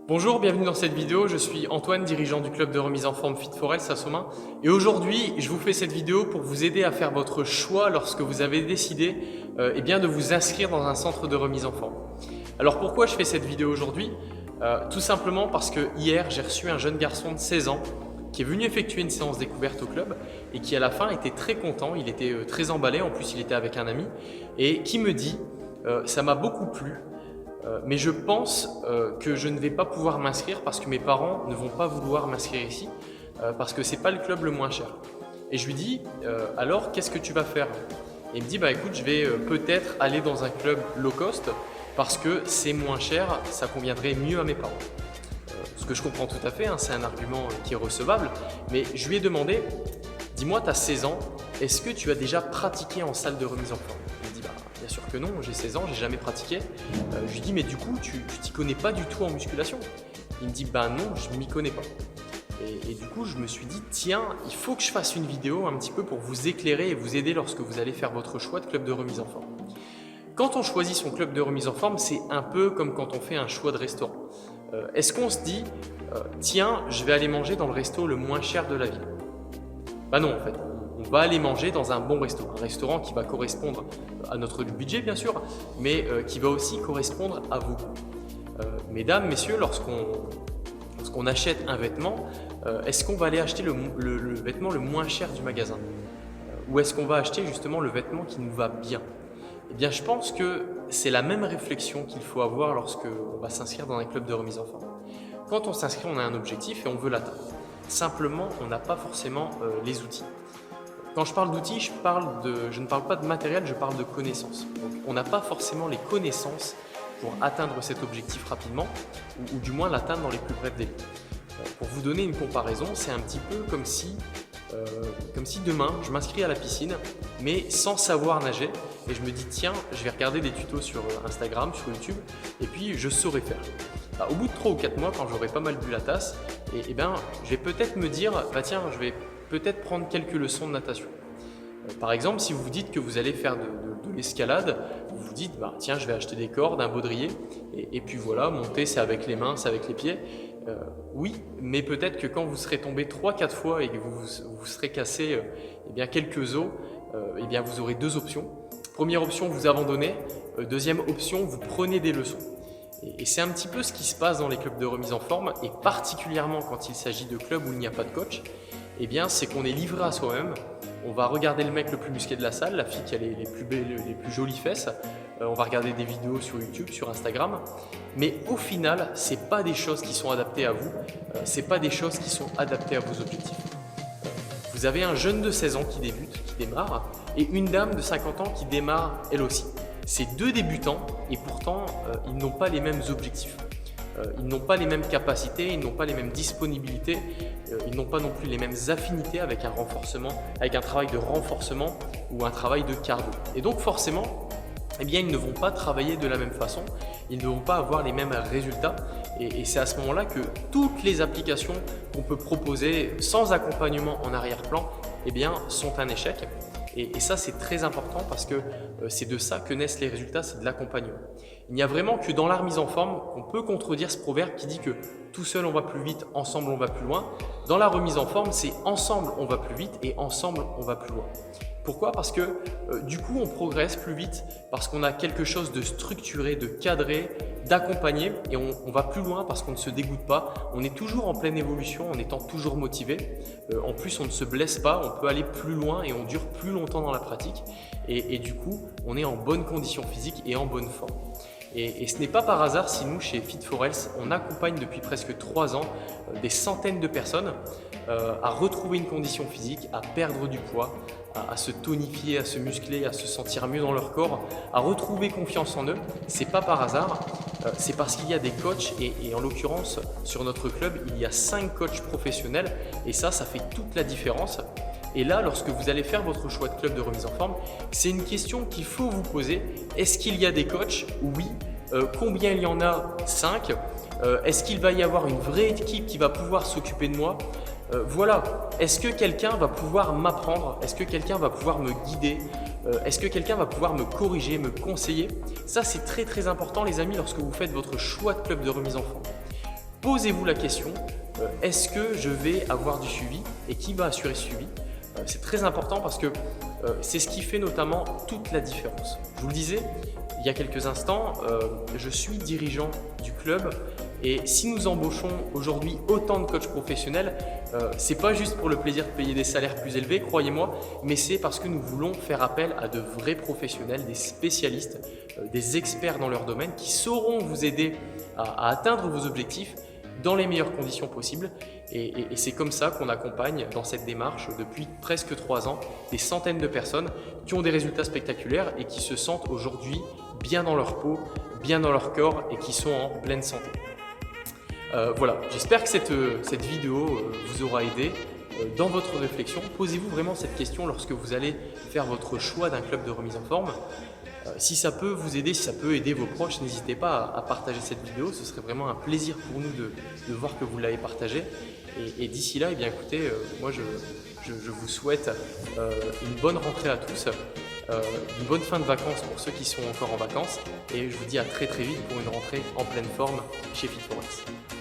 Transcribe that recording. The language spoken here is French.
Bonjour, bienvenue dans cette vidéo. Je suis Antoine, dirigeant du club de remise en forme Fit4Health à Sommin. Et aujourd'hui, je vous fais cette vidéo pour vous aider à faire votre choix lorsque vous avez décidé de vous inscrire dans un centre de remise en forme. Alors pourquoi je fais cette vidéo aujourd'hui? Tout simplement parce que hier, j'ai reçu un jeune garçon de 16 ans qui est venu effectuer une séance découverte au club et qui à la fin était très content, il était très emballé, en plus il était avec un ami et qui me dit ça m'a beaucoup plu. Mais je pense que je ne vais pas pouvoir m'inscrire parce que mes parents ne vont pas vouloir m'inscrire ici parce que c'est pas le club le moins cher. Et je lui dis alors qu'est-ce que tu vas faire? Et il me dit bah écoute, je vais peut-être aller dans un club low cost parce que c'est moins cher, ça conviendrait mieux à mes parents. Ce que je comprends tout à fait, hein, c'est un argument qui est recevable, mais je lui ai demandé dis-moi, tu as 16 ans, est-ce que tu as déjà pratiqué en salle de remise en forme? Il me dit bah bien sûr que non, j'ai 16 ans, j'ai jamais pratiqué. Je lui dis mais du coup tu t'y connais pas du tout en musculation? Il me dit bah non, je m'y connais pas. Et du coup je me suis dit tiens, il faut que je fasse une vidéo un petit peu pour vous éclairer et vous aider lorsque vous allez faire votre choix de club de remise en forme. Quand on choisit son club de remise en forme, c'est un peu comme quand on fait un choix de restaurant. Est-ce qu'on se dit tiens, je vais aller manger dans le resto le moins cher de la ville? Bah non, en fait, on va aller manger dans un bon resto, un restaurant qui va correspondre à notre budget bien sûr, mais qui va aussi correspondre à vos goûts. Mesdames, messieurs, lorsqu'on achète un vêtement, est-ce qu'on va aller acheter le vêtement le moins cher du magasin? Ou est-ce qu'on va acheter justement le vêtement qui nous va bien? Eh bien, je pense que c'est la même réflexion qu'il faut avoir lorsqu'on va s'inscrire dans un club de remise en forme. Quand on s'inscrit, on a un objectif et on veut l'atteindre. Simplement, on n'a pas forcément les outils. Quand je parle d'outils, je ne parle pas de matériel, je parle de connaissances. Donc, on n'a pas forcément les connaissances pour atteindre cet objectif rapidement, ou du moins l'atteindre dans les plus brefs délais. Pour vous donner une comparaison, c'est un petit peu comme si demain, je m'inscris à la piscine, mais sans savoir nager, et je me dis tiens, je vais regarder des tutos sur Instagram, sur YouTube, et puis je saurai faire. Bah, au bout de 3 ou 4 mois, quand j'aurai pas mal bu la tasse, je vais peut-être me dire bah tiens, je vais peut-être prendre quelques leçons de natation. Par exemple, si vous vous dites que vous allez faire de l'escalade, vous vous dites bah tiens, je vais acheter des cordes, un baudrier, et puis voilà, monter c'est avec les mains, c'est avec les pieds. Oui, mais peut-être que quand vous serez tombé 3-4 fois et que vous serez cassé quelques os, vous aurez deux options. Première option, vous abandonnez. Deuxième option, vous prenez des leçons. Et c'est un petit peu ce qui se passe dans les clubs de remise en forme, et particulièrement quand il s'agit de clubs où il n'y a pas de coach, c'est qu'on est livré à soi-même. On va regarder le mec le plus musclé de la salle, la fille qui a les plus belles, les plus jolies fesses. On va regarder des vidéos sur YouTube, sur Instagram. Mais au final, ce n'est pas des choses qui sont adaptées à vous. Ce n'est pas des choses qui sont adaptées à vos objectifs. Vous avez un jeune de 16 ans qui débute, qui démarre, et une dame de 50 ans qui démarre elle aussi. C'est deux débutants et pourtant, ils n'ont pas les mêmes objectifs. Ils n'ont pas les mêmes capacités, ils n'ont pas les mêmes disponibilités, ils n'ont pas non plus les mêmes affinités avec un travail de renforcement ou un travail de cardio. Et donc forcément, ils ne vont pas travailler de la même façon, ils ne vont pas avoir les mêmes résultats. Et c'est à ce moment-là que toutes les applications qu'on peut proposer sans accompagnement en arrière-plan sont un échec. Et ça, c'est très important parce que c'est de ça que naissent les résultats, c'est de l'accompagnement. Il n'y a vraiment que dans la remise en forme qu'on peut contredire ce proverbe qui dit que tout seul on va plus vite, ensemble on va plus loin. Dans la remise en forme, c'est ensemble on va plus vite et ensemble on va plus loin. Pourquoi? Parce que du coup on progresse plus vite parce qu'on a quelque chose de structuré, de cadré, d'accompagné, et on va plus loin parce qu'on ne se dégoûte pas. On est toujours en pleine évolution en étant toujours motivé. En plus on ne se blesse pas, on peut aller plus loin et on dure plus longtemps dans la pratique. Et du coup on est en bonne condition physique et en bonne forme. Et ce n'est pas par hasard si nous, chez Fit4Health, on accompagne depuis presque 3 ans des centaines de personnes à retrouver une condition physique, à perdre du poids, à se tonifier, à se muscler, à se sentir mieux dans leur corps, à retrouver confiance en eux. C'est pas par hasard, c'est parce qu'il y a des coachs et en l'occurrence, sur notre club, il y a 5 coachs professionnels et ça fait toute la différence. Et là, lorsque vous allez faire votre choix de club de remise en forme, c'est une question qu'il faut vous poser. Est-ce qu'il y a des coachs? Oui. Combien il y en a? 5. Est-ce qu'il va y avoir une vraie équipe qui va pouvoir s'occuper de moi? Voilà. Est-ce que quelqu'un va pouvoir m'apprendre? Est-ce que quelqu'un va pouvoir me guider? Est-ce que quelqu'un va pouvoir me corriger, me conseiller? Ça, c'est très très important les amis lorsque vous faites votre choix de club de remise en forme. posez-vous la question, est-ce que je vais avoir du suivi et qui va assurer ce suivi? C'est très important parce que c'est ce qui fait notamment toute la différence. Je vous le disais il y a quelques instants, je suis dirigeant du club et si nous embauchons aujourd'hui autant de coachs professionnels, c'est pas juste pour le plaisir de payer des salaires plus élevés, croyez-moi, mais c'est parce que nous voulons faire appel à de vrais professionnels, des spécialistes, des experts dans leur domaine qui sauront vous aider à atteindre vos objectifs dans les meilleures conditions possibles. Et c'est comme ça qu'on accompagne dans cette démarche depuis presque 3 ans des centaines de personnes qui ont des résultats spectaculaires et qui se sentent aujourd'hui bien dans leur peau, bien dans leur corps et qui sont en pleine santé. Voilà, j'espère que cette vidéo vous aura aidé dans votre réflexion. Posez-vous vraiment cette question lorsque vous allez faire votre choix d'un club de remise en forme. Si ça peut vous aider, si ça peut aider vos proches, n'hésitez pas à partager cette vidéo. Ce serait vraiment un plaisir pour nous de voir que vous l'avez partagée. Et d'ici là, eh bien, écoutez, moi je vous souhaite une bonne rentrée à tous, une bonne fin de vacances pour ceux qui sont encore en vacances. Et je vous dis à très vite pour une rentrée en pleine forme chez Fit4X.